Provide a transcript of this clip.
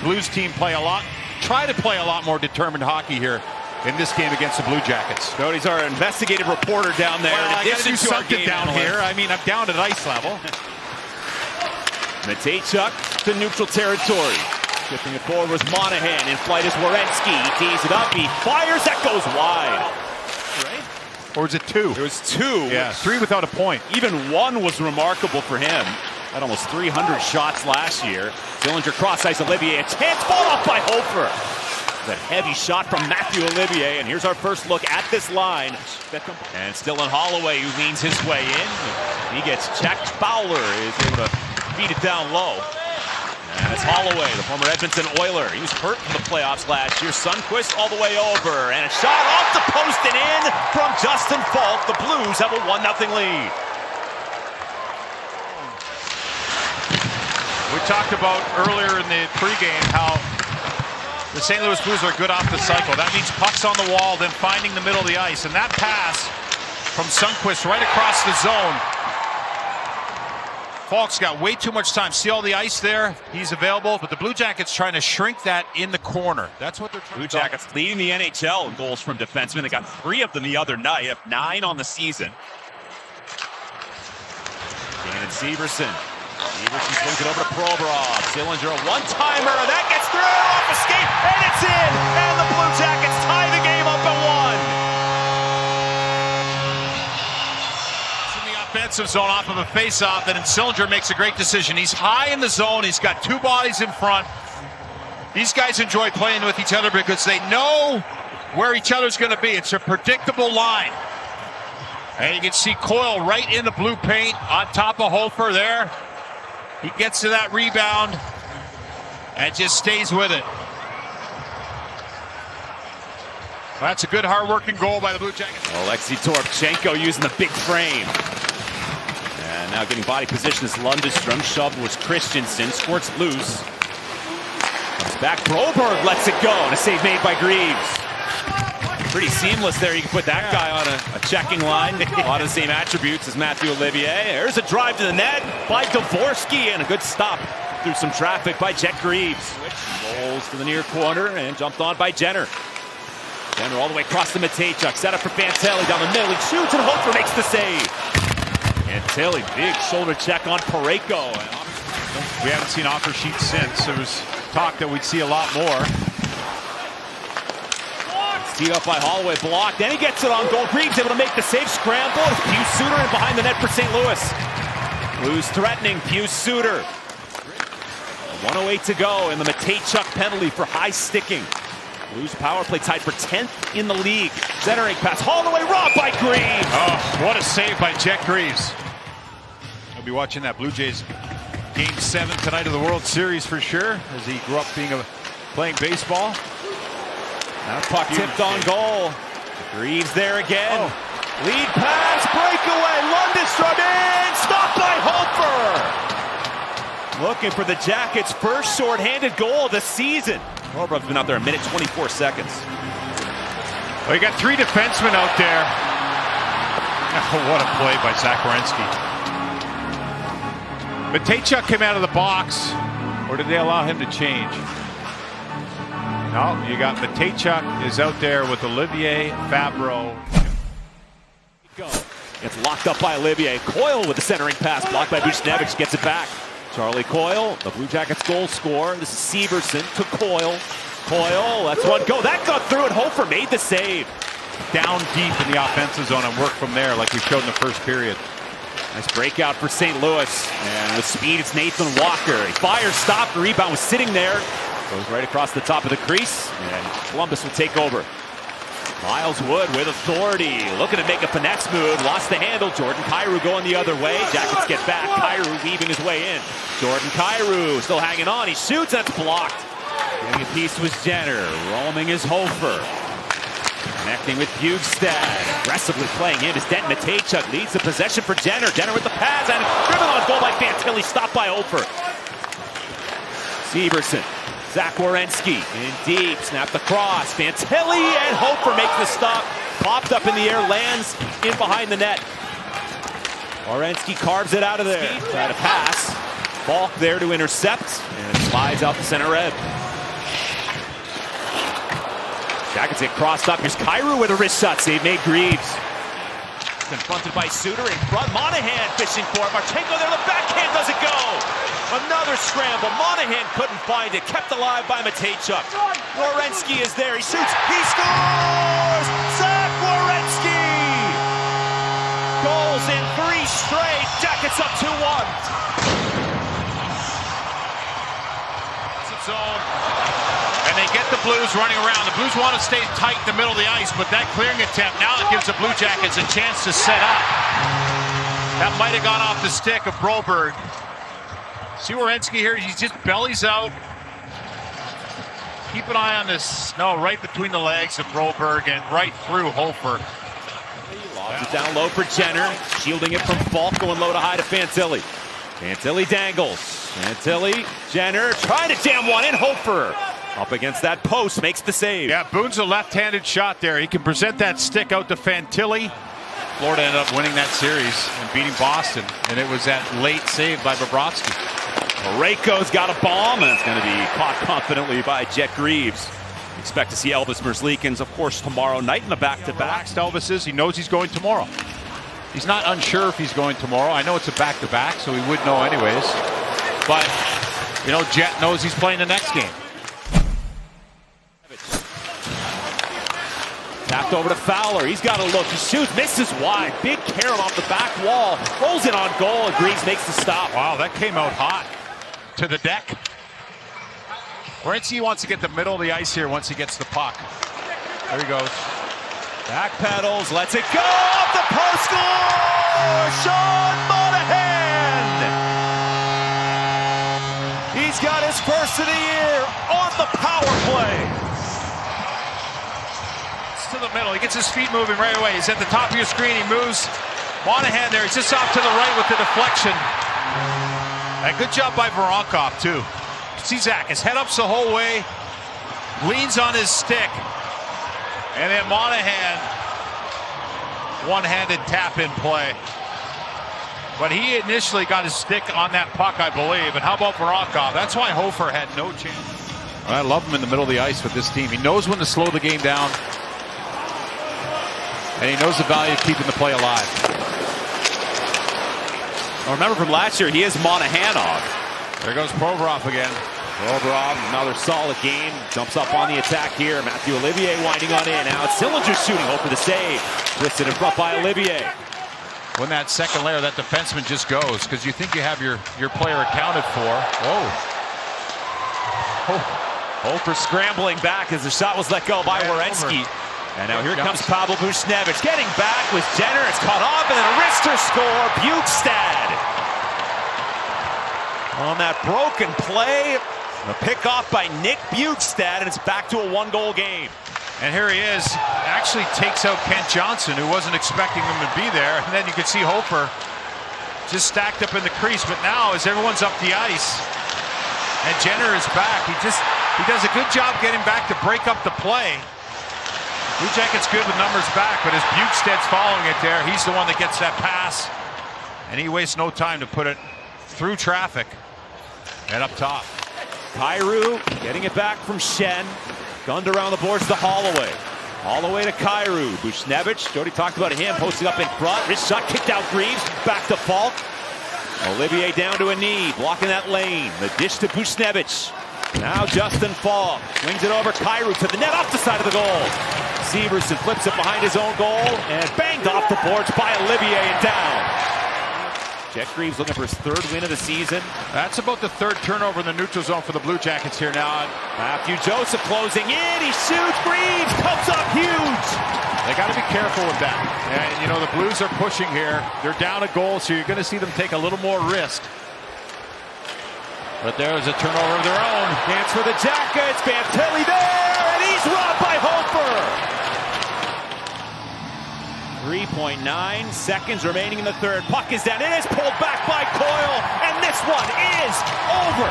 Blues team try to play a lot more determined hockey here in this game against the Blue Jackets. Cody's our investigative reporter down there. Well, I got to do something down here. I mean, I'm down at ice level. Matejchuk to neutral territory. Shifting it forward was Monahan. In flight is Werenski. He tees it up. He fires. That goes wide. Right? Or was it 2? It was 2. Yeah, 3 without a point. Even 1 was remarkable for him. Had almost 300 shots last year. Zillinger cross ice. Olivier. A chance. Ball off by Hofer. A heavy shot from Matthew Olivier. And here's our first look at this line. And still in Holloway, who leans his way in. He gets checked. Fowler is able to beat it down low. And it's Holloway, the former Edmonton Oiler. He was hurt in the playoffs last year. Sundqvist all the way over. And a shot off the post and in from Justin Faulk. The Blues have a 1-0 lead. We talked about earlier in the pregame how the St. Louis Blues are good off the cycle. That means pucks on the wall, then finding the middle of the ice. And that pass from Sundqvist right across the zone. Faulk's got way too much time. See all the ice there? He's available, but the Blue Jackets trying to shrink that in the corner. That's what they're trying Blue to do. Jackets leading the NHL in goals from defensemen. They got 3 of them the other night, up 9 on the season. And Severson. Severson swings it over to Provorov. Zillinger, a one-timer. That gets through off a skate, and it's in. And the Blue Jackets tie the game up at 1. Offensive zone off of a face-off, and then Sillinger makes a great decision. He's high in the zone. He's got 2 bodies in front. These guys enjoy playing with each other because they know where each other's going to be. It's a predictable line. And you can see Coyle right in the blue paint on top of Hofer there. He gets to that rebound and just stays with it. That's a good hard-working goal by the Blue Jackets. Alexei Toropchenko using the big frame. And now getting body position is Lundestrom. Shoved was Christensen. Squirts loose. Comes back. Broberg lets it go. And a save made by Greaves. Pretty seamless there. You can put that guy on a checking line. A lot of the same attributes as Matthew Olivier. There's a drive to the net by Dvorsky. And a good stop through some traffic by Jet Greaves. Switch rolls to the near corner and jumped on by Jenner. Jenner all the way across the Matejchuk. Set up for Fantilli down the middle. He shoots and Hofer makes the save. And Tilly, big shoulder check on Parayko. We haven't seen offer sheets since. There was talk that we'd see a lot more. Teed up by Holloway, blocked. Then he gets it on goal. Greaves able to make the save. Scramble. Pius Suter in behind the net for St. Louis. Blues threatening. Pius Suter. 1:08 to go, and the Matejchuk penalty for high sticking. Blues power play tied for 10th in the league. Centering pass. Holloway robbed by Greaves. Oh, what a save by Jet Greaves. I'll be watching that Blue Jays Game 7 tonight of the World Series for sure, as he grew up playing baseball. Now puck tipped on goal. Greaves there again. Oh. Lead pass, breakaway. Lundestrom in. Stopped by Hofer. Looking for the Jackets' first shorthanded goal of the season. Provorov's been out there 1:24 seconds. Well, you got 3 defensemen out there. Oh, what a play by Zach Werenski. Matejchuk came out of the box, or did they allow him to change? No, you got Matejchuk is out there with Olivier, Fabro. It's locked up by Olivier. Coyle with the centering pass, blocked by Buchnevich, gets it back. Charlie Coyle, the Blue Jackets goal scorer. This is Severson to Coyle. Coyle, that's one go. That got through and Hofer made the save. Down deep in the offensive zone and work from there like we showed in the first period. Nice breakout for St. Louis. And with speed, it's Nathan Walker. He fires, stopped, the rebound was sitting there. Goes right across the top of the crease, and Columbus will take over. Miles Wood with authority, looking to make a finesse move, lost the handle. Jordan Kyrou going the other way. Jackets get back. Kyrou weaving his way in. Jordan Kyrou still hanging on. He shoots, that's blocked. Getting a piece was Jenner. Roaming is Hofer. Connecting with Bjugstad. Aggressively playing in as Denton Matejchuk leads the possession for Jenner. Jenner with the pass and driven on goal by Fantilli. Stopped by Hofer. Severson. Zach Werenski in deep, snapped across. Fantilli and Hofer make the stop. Popped up in the air, lands in behind the net. Werenski carves it out of there. Try to pass. Faulk there to intercept. And Slides out the center red. Jackets get crossed up. Here's Kyrou with a wrist shot. Save made Greaves. Confronted by Suter in front. Monahan fishing for it. Marchenko there. The backhand doesn't go. Another scramble. Monahan couldn't find it. Kept alive by Matejchuk. Werenski is there. He shoots. He scores! Zach Werenski! Goals in 3 straight. Jackets up 2-1. Zone. And they get the Blues running around. The Blues want to stay tight in the middle of the ice, but that clearing attempt, now it gives the Blue Jackets a chance to set up. That might have gone off the stick of Broberg. See Werenski here, he just bellies out. Keep an eye on this. No, right between the legs of Broberg and right through Hofer. Lobs it down low for Jenner, shielding it from Falk, going low to high to Fantilli. Fantilli dangles. Fantilli, Jenner trying to jam one in. Hofer up against that post, makes the save. Yeah, Boone's a left-handed shot there. He can present that stick out to Fantilli. Florida ended up winning that series and beating Boston, and it was that late save by Bobrovsky. Parayko's got a bomb, and it's going to be caught confidently by Jet Greaves. Expect to see Elvis Merzlikins, of course, tomorrow night in the back-to-back. Relaxed Elvis is. He knows he's going tomorrow. He's not unsure if he's going tomorrow. I know it's a back-to-back, so he would know anyways. But, you know, Jet knows he's playing the next game. Tapped over to Fowler. He's got a look. He shoots, misses wide. Big Karen off the back wall. Rolls it on goal, and Greaves makes the stop. Wow, that came out hot to the deck. Werenski wants to get the middle of the ice here once he gets the puck. There he goes. Back pedals, lets it go. Off the post, score! Sean Monahan! He's got his first of the year on the power play. To the middle. He gets his feet moving right away. He's at the top of your screen. He moves. Monahan there. He's just off to the right with the deflection. And good job by Voronkov, too. See Zach, his head up's the whole way. Leans on his stick. And then Monahan, one-handed tap in play. But he initially got his stick on that puck, I believe. And how about Voronkov? That's why Hofer had no chance. I love him in the middle of the ice with this team. He knows when to slow the game down. And he knows the value of keeping the play alive. Well, remember from last year, he is Monahanov. There goes Provorov again. Provorov, another solid game. Jumps up on the attack here. Matthew Olivier winding on in. Now it's Sillinger shooting. Hope for the save. Twisted in front by Olivier. When that second layer, that defenseman just goes because you think you have your player accounted for. Whoa. Hofer scrambling back as the shot was let go by Werenski. And now here comes Pavel Buchnevich getting back with Jenner. It's caught off and then a wrister score. Bukestad on that broken play. A pick off by Nick Bukestad, and it's back to a 1-goal game. And here he is. Actually takes out Kent Johnson, who wasn't expecting him to be there. And then you can see Hofer just stacked up in the crease. But now, as everyone's up the ice, and Jenner is back, he does a good job getting back to break up the play. Blue Jackets good with numbers back, but as Bukestad's following it there, he's the one that gets that pass. And he wastes no time to put it through traffic and up top. Kyrou getting it back from Schenn. Gunned around the boards to Holloway. Holloway to Kyrou. Buchnevich, Jody talked about him, posting up in front. Wrist shot kicked out Greaves. Back to Falk. Olivier down to a knee, blocking that lane. The dish to Buchnevich. Now Justin Falk swings it over Kyrou to the net off the side of the goal. Severson flips it behind his own goal and banged off the boards by Olivier and down. Jet Greaves looking for his 3rd win of the season. That's about the 3rd turnover in the neutral zone for the Blue Jackets here now. Matthew Joseph closing in. He shoots. Greaves comes up huge. They got to be careful with that. And, you know, the Blues are pushing here. They're down a goal, so you're going to see them take a little more risk. But there's a turnover of their own. Chance for the Jackets. Fantilli there, and he's robbed by Hofer. 3.9 seconds remaining in the 3rd. Puck is down. It is pulled back by Coyle, and this one is over.